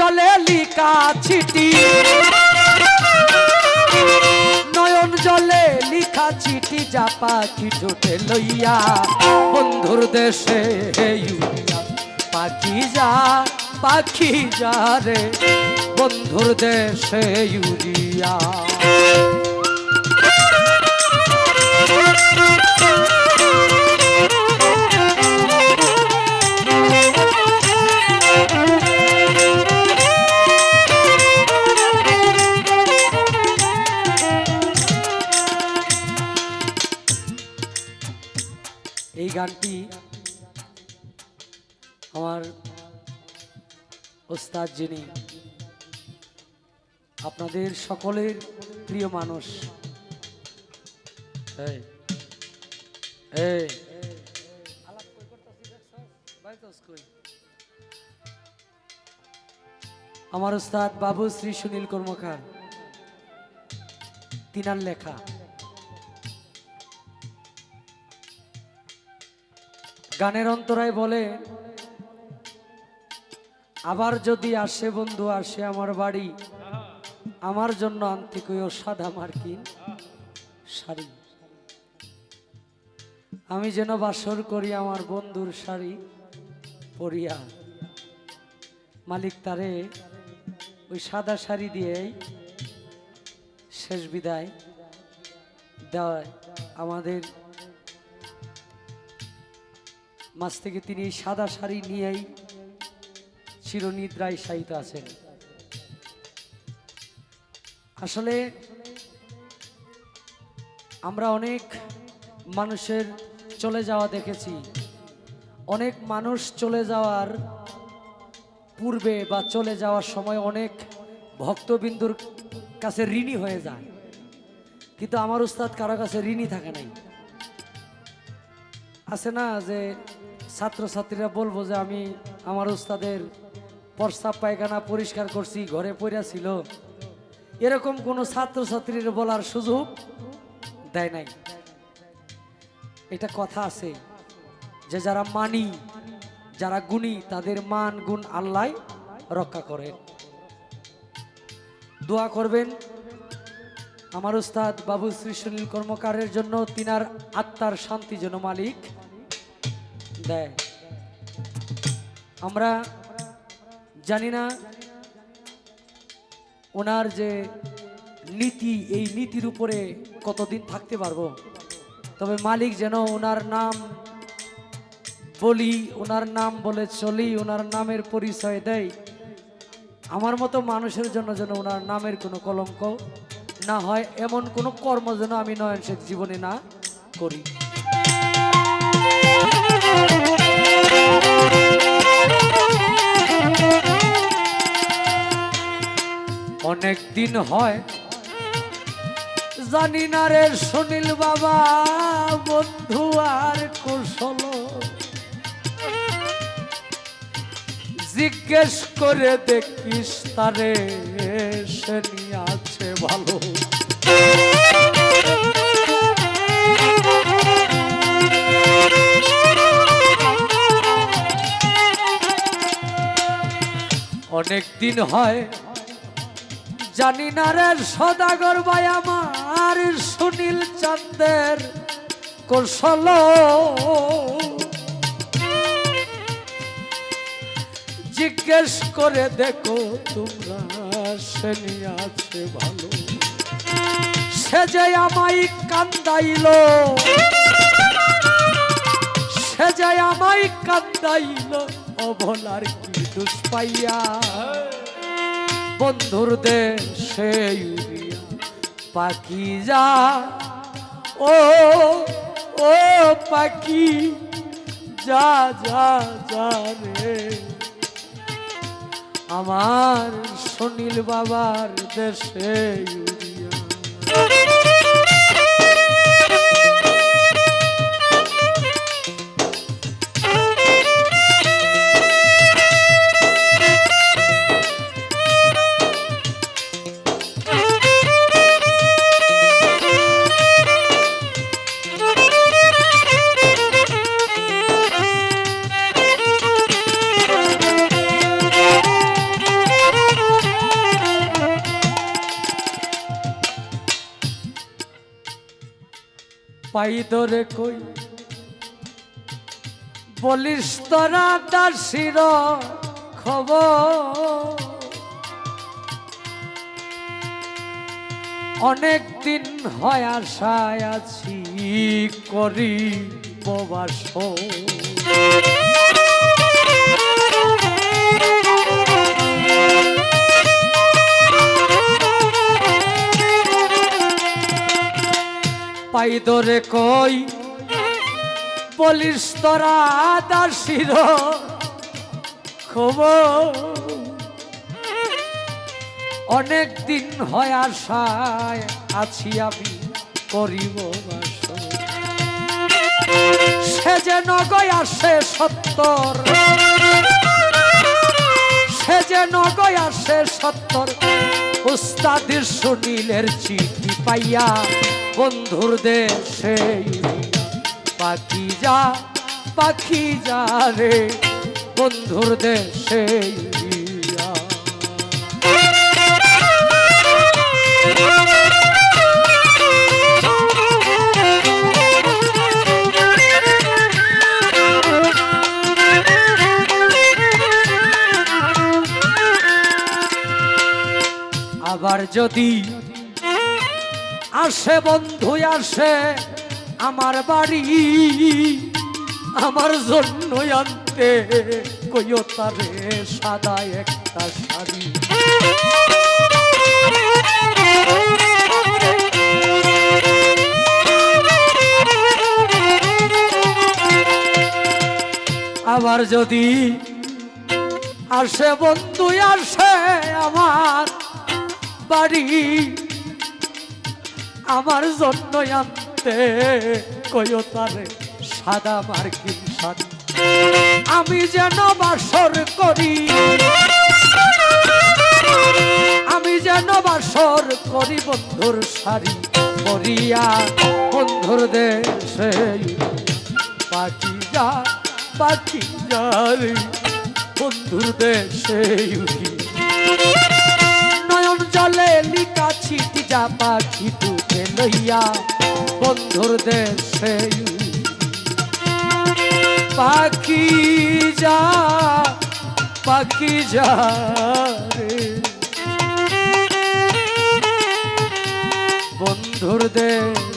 জলে লিখা চিঠি, নয়ন জলে লিখা চিঠি, যা পাখি ঠোঁটে লইয়া বন্ধুর দেশে উড়িয়া। পাখি যা, পাখি যা রে বন্ধুর দেশে উড়িয়া। এই গানটি আমার ওস্তাদ, যিনি আপনাদের সকলের প্রিয় মানুষ, আমার ওস্তাদ বাবু শ্রী সুনীল কর্মকার, তিনার লেখা। গানের অন্তরায় বলে, আবার যদি আসে বন্ধু আসে আমার বাড়ি, আমার জন্য আনতে কইও সাদা মার্কিন শাড়ি। আমি যেন বাসর করি আমার বন্ধুর শাড়ি পরিয়া। মালিক তারে ওই সাদা শাড়ি দিয়েই শেষ বিদায় দেয়। আমাদের মাঝ থেকে তিনি এই সাদা শাড়ি নিয়েই চিরনিদ্রায় শায়িত আছেন। আসলে আমরা অনেক মানুষের চলে যাওয়া দেখেছি। অনেক মানুষ চলে যাওয়ার পূর্বে বা চলে যাওয়ার সময় অনেক ভক্তবিন্দুর কাছে ঋণী হয়ে যায়, কিন্তু আমার উস্তাদ কারো কাছে ঋণী থাকে নাই। আছে না যে ছাত্রছাত্রীরা বলবো যে আমি আমার উস্তাদের প্রস্রাব পায়খানা পরিষ্কার করছি, ঘরে পড়া ছিল, এরকম কোনো ছাত্রছাত্রীর বলার সুযোগ দেয় নাই। এটা কথা আছে যে যারা মানি, যারা গুণী, তাদের মান গুণ আল্লাহ রক্ষা করেন। দোয়া করবেন আমার উস্তাদ বাবু শ্রী সুনীল কর্মকারের জন্য, তিনার আত্মার শান্তি যেন মালিক দেয়। আমরা জানি না ওনার যে নীতি, এই নীতির উপরে কতদিন থাকতে পারবো, তবে মালিক যেন ওনার নাম বলি, ওনার নাম বলে চলি, ওনার নামের পরিচয় দেয়। আমার মতো মানুষের জন্য যেন ওনার নামের কোনো কলঙ্ক না হয়, এমন কোনো কর্ম যেন আমি নয়ন শেখ জীবনে না করি। অনেক দিন হয় জানি না রে সুনীল বাবা, বন্ধু আর কৌশল জিজ্ঞেস করে দেখিস তারে, সে নিয়ে আছে ভালো। অনেক দিন হয় জানি না রে সদাগর ভাই আমার সুনীল চাঁদের কৌশল জিজ্ঞেস করে দেখো তোমরা, সে নিয়ে আছে ভালো। সে যে আমায় কান্দাইল, সে যে আমায় কান্দাইল, অভলার কি দোষ পাইয়া বন্ধুর দেশে উড়িয়া। পাখি যা, ও ও পাখি যা যা যা রে আমার সুনীল বাবার দেশে উড়িয়া। পাই ধরে কই বলিস তোরা দাসির খবর অনেক দিন হয় আশায় আছি করি বাস পাই ধরে কই বলিস তোরা দাসির খবর অনেক দিন হয় আশায় আছি আমি করিব বাস সে যেন গয় আসে সত্তর সে যেন গয় আসে সত্তর উস্তাদের সুনীলের চিঠি পাইয়া বন্ধুর দেশে পাখি যা রে বন্ধুর দেশে আবার যদি আসে বন্ধু আসে আমার বাড়ি আমার জন্য আনতে কইও তারে সাদা একটা শাড়ি আবার যদি আসে বন্ধু আসে আমার বাড়ি আমার জন্য আনতে কইও তারে সাদা মার্কিন শাড়ি আমি যেন বাসর করি আমি যেন বাসর করি বন্ধুর শাড়ি পরিয়া বন্ধুর দেশে পাখি যা রে বন্ধুর দেশে নয়ন জলে লিকা ছিটি যা পাখি তুকে লইয়া বন্ধুর দেশে পাখি যা রে বন্ধুর দেশ